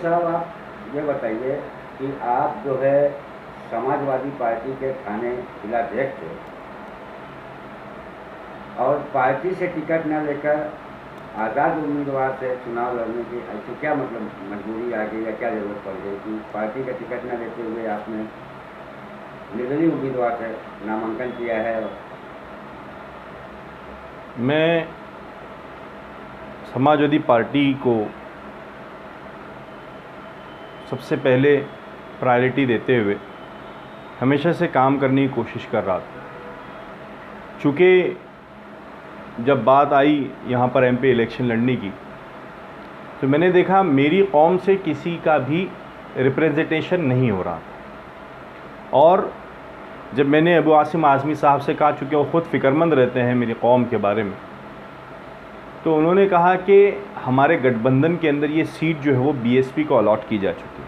साहब, आप ये बताइए कि आप जो है समाजवादी पार्टी के थाने जिलाध्यक्ष थे और पार्टी से टिकट न लेकर आज़ाद उम्मीदवार से चुनाव लड़ने की ऐसी क्या मतलब मजबूरी आ गई या क्या जरूरत पड़ गई कि पार्टी का टिकट न लेते हुए आपने निर्दलीय उम्मीदवार से नामांकन किया है? मैं समाजवादी पार्टी को सबसे पहले प्रायोरिटी देते हुए हमेशा से काम करने की कोशिश कर रहा था। चूँकि जब बात आई यहाँ पर एमपी इलेक्शन लड़ने की, तो मैंने देखा मेरी कौम से किसी का भी रिप्रेजेंटेशन नहीं हो रहा था। और जब मैंने अबू आसिम आज़मी साहब से कहा, चूँकि वो ख़ुद फ़िक्रमंद रहते हैं मेरी कौम के बारे में, तो उन्होंने कहा कि हमारे गठबंधन के अंदर ये सीट जो है वो बीएसपी को अलॉट की जा चुकी है।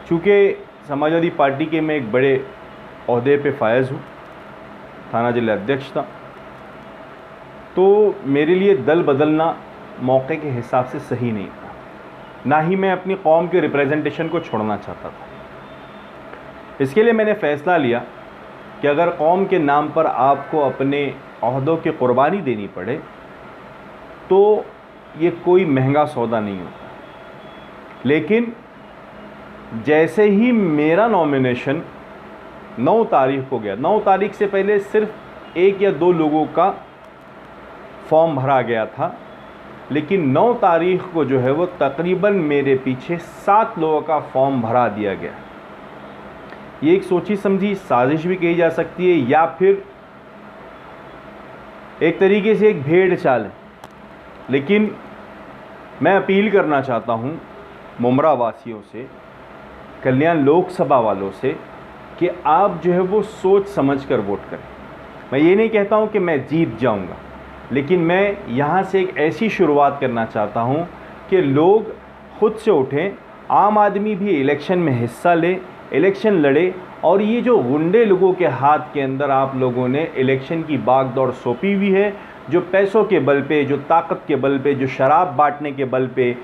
चूँकि समाजवादी पार्टी के मैं एक बड़े ओहदे पे फायज़ हूँ, थाना जिला अध्यक्ष था, तो मेरे लिए दल बदलना मौके के हिसाब से सही नहीं था, ना ही मैं अपनी कौम के रिप्रेजेंटेशन को छोड़ना चाहता था। इसके लिए मैंने फ़ैसला लिया कि अगर कौम के नाम पर आपको अपने ओहदों की कुर्बानी देनी पड़े तो ये कोई महंगा सौदा नहीं होता। लेकिन जैसे ही मेरा नॉमिनेशन 9 तारीख को गया, 9 तारीख से पहले सिर्फ 1 या 2 लोगों का फॉर्म भरा गया था, लेकिन 9 तारीख को जो है वो तकरीबन मेरे पीछे 7 लोगों का फॉर्म भरा दिया गया। ये एक सोची समझी साजिश भी कही जा सकती है या फिर एक तरीके से एक भेड़ चाल है। लेकिन मैं अपील करना चाहता हूँ मुमरा वासियों से, कल्याण लोकसभा वालों से, कि आप जो है वो सोच समझ कर वोट करें। मैं ये नहीं कहता हूँ कि मैं जीत जाऊँगा, लेकिन मैं यहाँ से एक ऐसी शुरुआत करना चाहता हूँ कि लोग खुद से उठें, आम आदमी भी इलेक्शन में हिस्सा ले, इलेक्शन लड़े। और ये जो गुंडे लोगों के हाथ के अंदर आप लोगों ने इलेक्शन की बागडोर सौंपी हुई है, जो पैसों के बल पे, जो ताकत के बल पे, जो शराब बांटने के बल पे,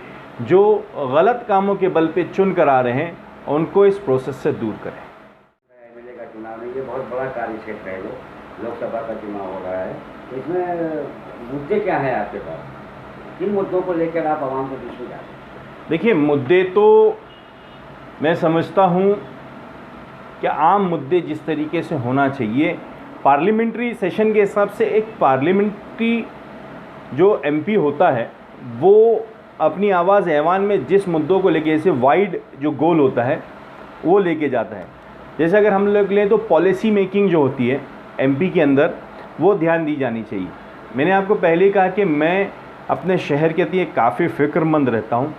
जो गलत कामों के बल पे चुन कर आ रहे हैं, उनको इस प्रोसेस से दूर करें। एमएलए का चुनाव है, ये बहुत बड़ा कार्य क्षेत्र है, लोकसभा का चुनाव हो रहा है, इसमें मुद्दे क्या हैं आपके पास? किन मुद्दों को लेकर आप आवाम के बीच में जाते हैं? देखिए, मुद्दे तो मैं समझता हूँ कि आम मुद्दे जिस तरीके से होना चाहिए, पार्लियामेंट्री सेशन के हिसाब से एक पार्लियामेंट्री जो एमपी होता है वो अपनी आवाज़ ऐवान में जिस मुद्दों को लेके, जैसे वाइड जो गोल होता है वो लेके जाता है। जैसे अगर हम लोग लें तो पॉलिसी मेकिंग जो होती है एमपी के अंदर, वो ध्यान दी जानी चाहिए। मैंने आपको पहले कहा कि मैं अपने शहर के लिए काफ़ी फ़िक्रमंद रहता हूँ,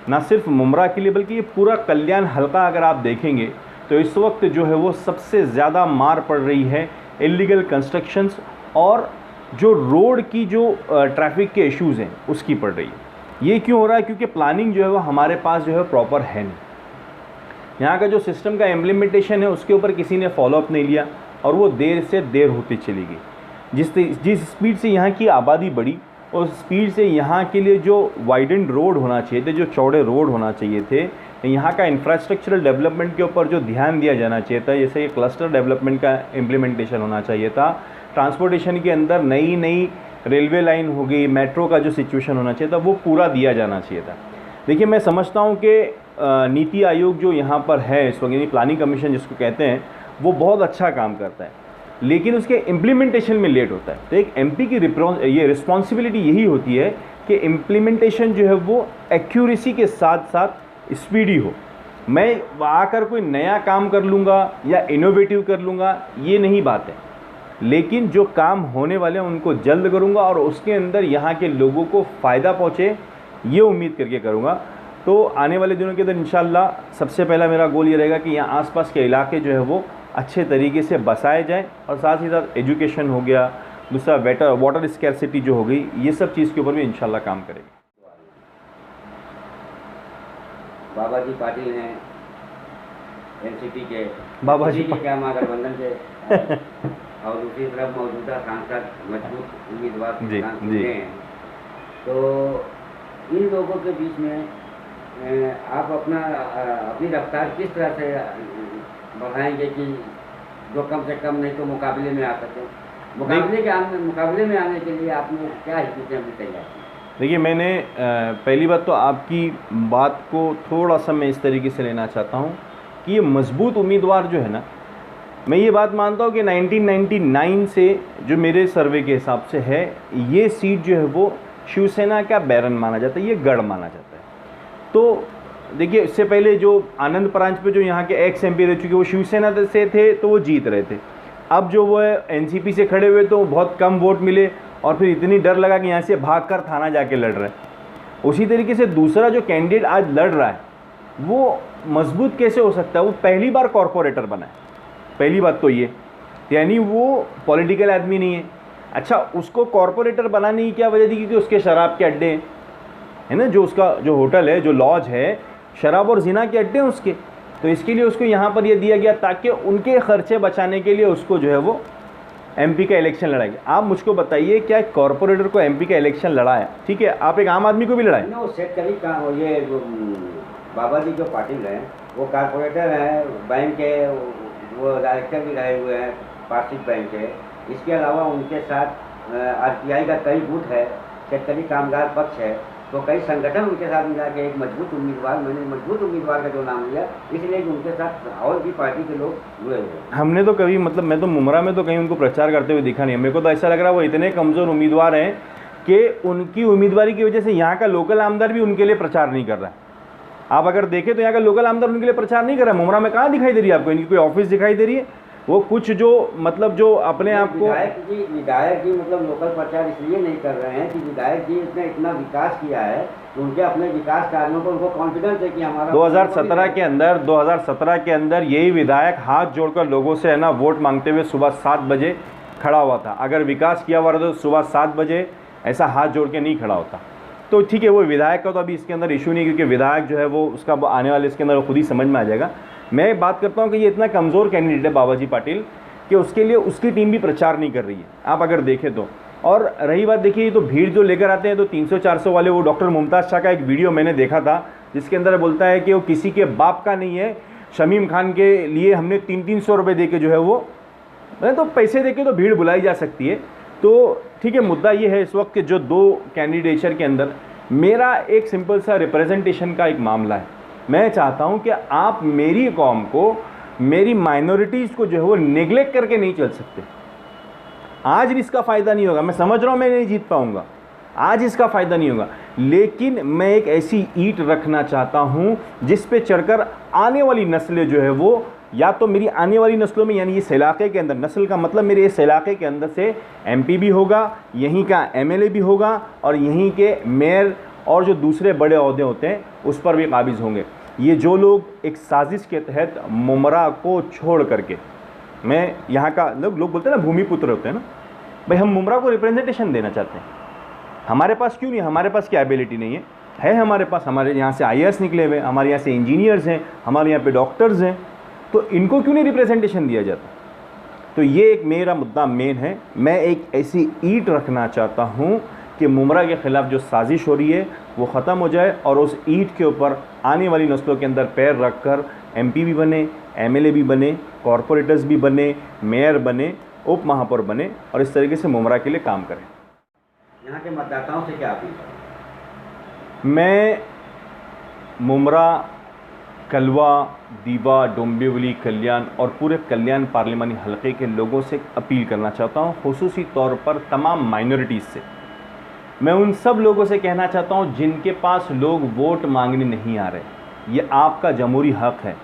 ना सिर्फ मुमरा के लिए बल्कि ये पूरा कल्याण हल्का अगर आप देखेंगे तो इस वक्त जो है वो सबसे ज़्यादा मार पड़ रही है इलीगल कंस्ट्रक्शंस और जो रोड की जो ट्रैफिक के इश्यूज़ हैं उसकी पड़ रही है। ये क्यों हो रहा है? क्योंकि प्लानिंग जो है वो हमारे पास जो है प्रॉपर है नहीं। यहाँ का जो सिस्टम का इम्प्लीमेंटेशन है उसके ऊपर किसी ने फॉलोअप नहीं लिया और वो देर से देर होती चली गई। जिस स्पीड से यहाँ की आबादी बढ़ी, उस स्पीड से यहाँ के लिए जो वाइडेंड रोड होना चाहिए थे, जो चौड़े रोड होना चाहिए थे, यहाँ का इंफ्रास्ट्रक्चरल डेवलपमेंट के ऊपर जो ध्यान दिया जाना चाहिए था, जैसे ये क्लस्टर डेवलपमेंट का इम्प्लीमेंटेशन होना चाहिए था, ट्रांसपोर्टेशन के अंदर नई रेलवे लाइन हो गई, मेट्रो का जो सिचुएशन होना चाहिए था वो पूरा दिया जाना चाहिए था। देखिए, मैं समझता हूँ कि नीति आयोग जो यहाँ पर है इस वक्त, यानी प्लानिंग कमीशन जिसको कहते हैं, वो बहुत अच्छा काम करता है, लेकिन उसके इम्प्लीमेंटेशन में लेट होता है। तो एक एमपी की ये रिस्पॉन्सिबिलिटी यही होती है कि इम्प्लीमेंटेशन जो है वो एक्यूरेसी के साथ साथ स्पीडी हो। मैं आकर कोई नया काम कर लूँगा या इनोवेटिव कर लूँगा, ये नहीं बात है, लेकिन जो काम होने वाले हैं उनको जल्द करूँगा और उसके अंदर यहाँ के लोगों को फ़ायदा पहुँचे, ये उम्मीद करके करूँगा। तो आने वाले दिनों के अंदर इंशाल्लाह सबसे पहला मेरा गोल ये रहेगा कि यहाँ आसपास के इलाके जो है वो अच्छे तरीके से बसाए जाएँ और साथ ही साथ एजुकेशन हो गया, दूसरा वाटर स्कैरसिटी जो हो गई, ये सब चीज़ के ऊपर भी इंशाल्लाह काम करेंगे। बाबा जी पाटिल हैं एनसीपी के, बाबा जी के क्या महागठबंधन से और दूसरी तरफ मौजूदा सांसद मजबूत उम्मीदवार हैं, तो इन लोगों के बीच में आप अपनी रफ्तार किस तरह से बढ़ाएंगे कि जो कम से कम नहीं तो मुकाबले में आ सके? मुकाबले में आने के लिए आपने क्या स्थितियाँ भी तैयार की? देखिए, मैंने पहली बात तो आपकी बात को थोड़ा सा मैं इस तरीके से लेना चाहता हूँ कि ये मजबूत उम्मीदवार जो है ना, मैं ये बात मानता हूँ कि 1999 से जो मेरे सर्वे के हिसाब से है, ये सीट जो है वो शिवसेना का बैरन माना जाता है, ये गढ़ माना जाता है। तो देखिए, इससे पहले जो आनंद परांज पे जो यहाँ के एक्स MP रह चुके वो शिवसेना से थे तो वो जीत रहे थे। अब जो वो NCP से खड़े हुए तो बहुत कम वोट मिले और फिर इतनी डर लगा कि यहाँ से भागकर थाना जाके लड़ रहे हैं। उसी तरीके से दूसरा जो कैंडिडेट आज लड़ रहा है वो मजबूत कैसे हो सकता है? वो पहली बार कॉरपोरेटर बना है, पहली बात तो ये, यानी वो पॉलिटिकल आदमी नहीं है। अच्छा, उसको कॉरपोरेटर बनाने की क्या वजह थी? क्योंकि उसके शराब के अड्डे हैं ना, जो उसका जो होटल है, जो लॉज है, शराब और जिना के अड्डे हैं उसके, तो इसके लिए उसको यहाँ पर ये दिया गया ताकि उनके खर्चे बचाने के लिए उसको जो है वो MP का इलेक्शन लड़ाएंगे। आप मुझको बताइए, क्या कॉरपोरेटर को MP का इलेक्शन लड़ाया? ठीक है, आप एक आम आदमी को भी लड़ाए। ये बाबा जी जो पाटिल हैं वो कॉरपोरेटर हैं, बैंक के वो डायरेक्टर भी रहे हुए हैं वार्षिक बैंक के। इसके अलावा उनके साथ RPI का कई बूथ है, क्षेत्रीय कामगार पक्ष है, तो कई संगठन उनके साथ मिला के एक मजबूत उम्मीदवार, मैंने मजबूत उम्मीदवार का जो नाम लिया इसलिए कि उनके साथ और भी पार्टी के लोग जुड़े हुए हैं। हमने तो कभी मतलब मैं तो मुमरा में तो कहीं उनको प्रचार करते हुए दिखा नहीं है। मेरे को तो ऐसा लग रहा है वो इतने कमज़ोर उम्मीदवार हैं कि उनकी उम्मीदवारी की वजह से यहाँ का लोकल आमदार भी उनके लिए प्रचार नहीं कर रहा है। आप अगर देखें तो यहाँ का लोकल आमदार उनके लिए प्रचार नहीं कर रहा है। मुमरा में कहाँ दिखाई दे रही है आपको? इनकी कोई ऑफिस दिखाई दे रही है? वो कुछ जो मतलब जो अपने आप को विधायक जी मतलब लोकल प्रचार इसलिए नहीं कर रहे हैं कि विधायक जी ने इतना विकास किया है तो उनके अपने विकास कार्यों पर उनको कॉन्फिडेंस है कि हमारा 2017 के अंदर यही विधायक हाथ जोड़कर लोगों से है ना वोट मांगते हुए सुबह 7 बजे खड़ा हुआ था। अगर विकास किया हुआ तो सुबह 7 बजे ऐसा हाथ जोड़ के नहीं खड़ा होता। तो ठीक है, वो विधायक का तो अभी इसके अंदर इशू नहीं, क्योंकि विधायक जो है वो उसका आने वाले इसके अंदर खुद ही समझ में आ जाएगा। मैं बात करता हूँ कि ये इतना कमज़ोर कैंडिडेट है बाबाजी पाटिल कि उसके लिए उसकी टीम भी प्रचार नहीं कर रही है, आप अगर देखें तो। और रही बात, देखिए, तो भीड़ जो लेकर आते हैं तो 300-400 वाले, वो डॉक्टर मुमताज़ शाह का एक वीडियो मैंने देखा था जिसके अंदर बोलता है कि वो किसी के बाप का नहीं है, शमीम खान के लिए हमने 300-300 रुपये दे के जो है वो, तो पैसे दे के तो भीड़ बुलाई जा सकती है। तो ठीक है, मुद्दा ये है इस वक्त के जो 2 कैंडिडेचर के अंदर मेरा एक सिंपल सा रिप्रेजेंटेशन का एक मामला है। मैं चाहता हूं कि आप मेरी कौम को, मेरी माइनॉरिटीज़ को जो है वो नेग्लेक्ट करके नहीं चल सकते। आज इसका फ़ायदा नहीं होगा, मैं समझ रहा हूं मैं नहीं जीत पाऊंगा, आज इसका फ़ायदा नहीं होगा, लेकिन मैं एक ऐसी ईंट रखना चाहता हूं जिस पे चढ़कर आने वाली नस्लें जो है वो, या तो मेरी आने वाली नस्लों में, यानी इस इलाके के अंदर, नस्ल का मतलब मेरे इस इलाके के अंदर से MP भी होगा, यहीं का MLA भी होगा, और यहीं के मेयर और जो दूसरे बड़े ओहदे होते हैं उस पर भी काबिज होंगे। ये जो लोग एक साजिश के तहत मुमरा को छोड़ करके, मैं यहाँ का लोग बोलते हैं ना भूमिपुत्र होते हैं ना, भाई हम मुमरा को रिप्रेजेंटेशन देना चाहते हैं। हमारे पास क्यों नहीं, हमारे पास क्या एबिलिटी नहीं है हमारे पास, हमारे यहाँ से IAS निकले हुए, हमारे यहाँ से इंजीनियर्स हैं, हमारे यहाँ पे डॉक्टर्स हैं, तो इनको क्यों नहीं रिप्रेजेंटेशन दिया जाता? तो ये एक मेरा मुद्दा मेन है। मैं एक ऐसी ईंट रखना चाहता हूँ कि मुमरा के ख़िलाफ़ जो साजिश हो रही है वो ख़त्म हो जाए, और उस ईंट के ऊपर आने वाली नस्लों के अंदर पैर रखकर MP भी बने, MLA भी बने, कॉरपोरेटर्स भी बने, मेयर बने, उप महापौर बने, और इस तरीके से मुमरा के लिए काम करें। यहाँ के मतदाताओं से क्या अपील करें? मैं मुमरा, कलवा, दीवा, डोंबिवली, कल्याण और पूरे कल्याण पार्लिमानी हलके के लोगों से अपील करना चाहता हूँ, खुसूसी तौर पर तमाम माइनॉरिटीज़ से। मैं उन सब लोगों से कहना चाहता हूँ जिनके पास लोग वोट मांगने नहीं आ रहे, ये आपका जमहूरी हक है।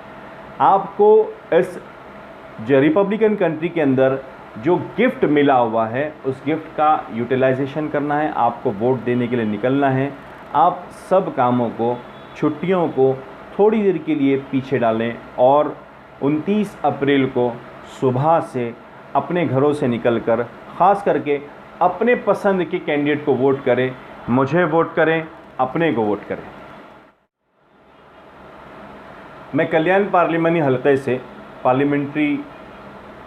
आपको इस रिपब्लिकन कंट्री के अंदर जो गिफ्ट मिला हुआ है उस गिफ्ट का यूटिलाइजेशन करना है, आपको वोट देने के लिए निकलना है। आप सब कामों को, छुट्टियों को थोड़ी देर के लिए पीछे डालें और 29 अप्रैल को सुबह से अपने घरों से निकलकर ख़ास करके अपने पसंद के कैंडिडेट को वोट करें। मुझे वोट करें, अपने को वोट करें। मैं कल्याण पार्लिमानी हलके से पार्लियामेंट्री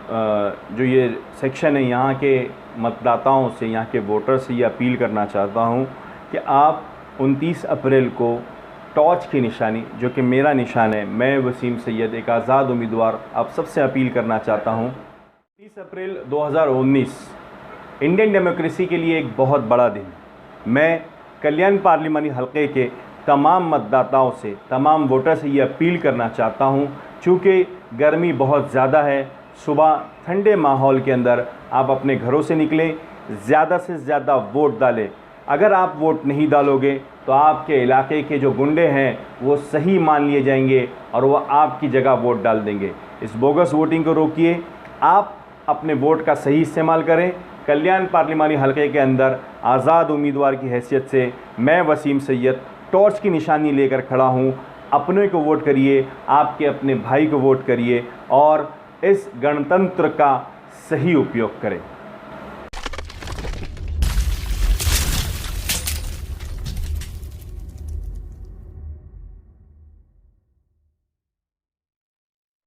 जो ये सेक्शन है यहाँ के मतदाताओं से, यहाँ के वोटर से ये अपील करना चाहता हूँ कि आप 29 अप्रैल को टॉर्च की निशानी, जो कि मेरा निशान है, मैं वसीम सैयद एक आज़ाद उम्मीदवार आप सबसे अपील करना चाहता हूँ। 30 अप्रैल 2019 इंडियन डेमोक्रेसी के लिए एक बहुत बड़ा दिन। मैं कल्याण पार्लिमानी हलके के तमाम मतदाताओं से, तमाम वोटर से ये अपील करना चाहता हूँ, चूँकि गर्मी बहुत ज़्यादा है, सुबह ठंडे माहौल के अंदर आप अपने घरों से निकलें, ज़्यादा से ज़्यादा वोट डालें। अगर आप वोट नहीं डालोगे तो आपके इलाके के जो गुंडे हैं वो सही मान लिए जाएंगे और वो आपकी जगह वोट डाल देंगे। इस बोगस वोटिंग को रोकिए, आप अपने वोट का सही इस्तेमाल करें। कल्याण पार्लिमानी हलके के अंदर आज़ाद उम्मीदवार की हैसियत से मैं वसीम सैयद टॉर्च की निशानी लेकर खड़ा हूँ। अपने को वोट करिए, आपके अपने भाई को वोट करिए और इस गणतंत्र का सही उपयोग करें।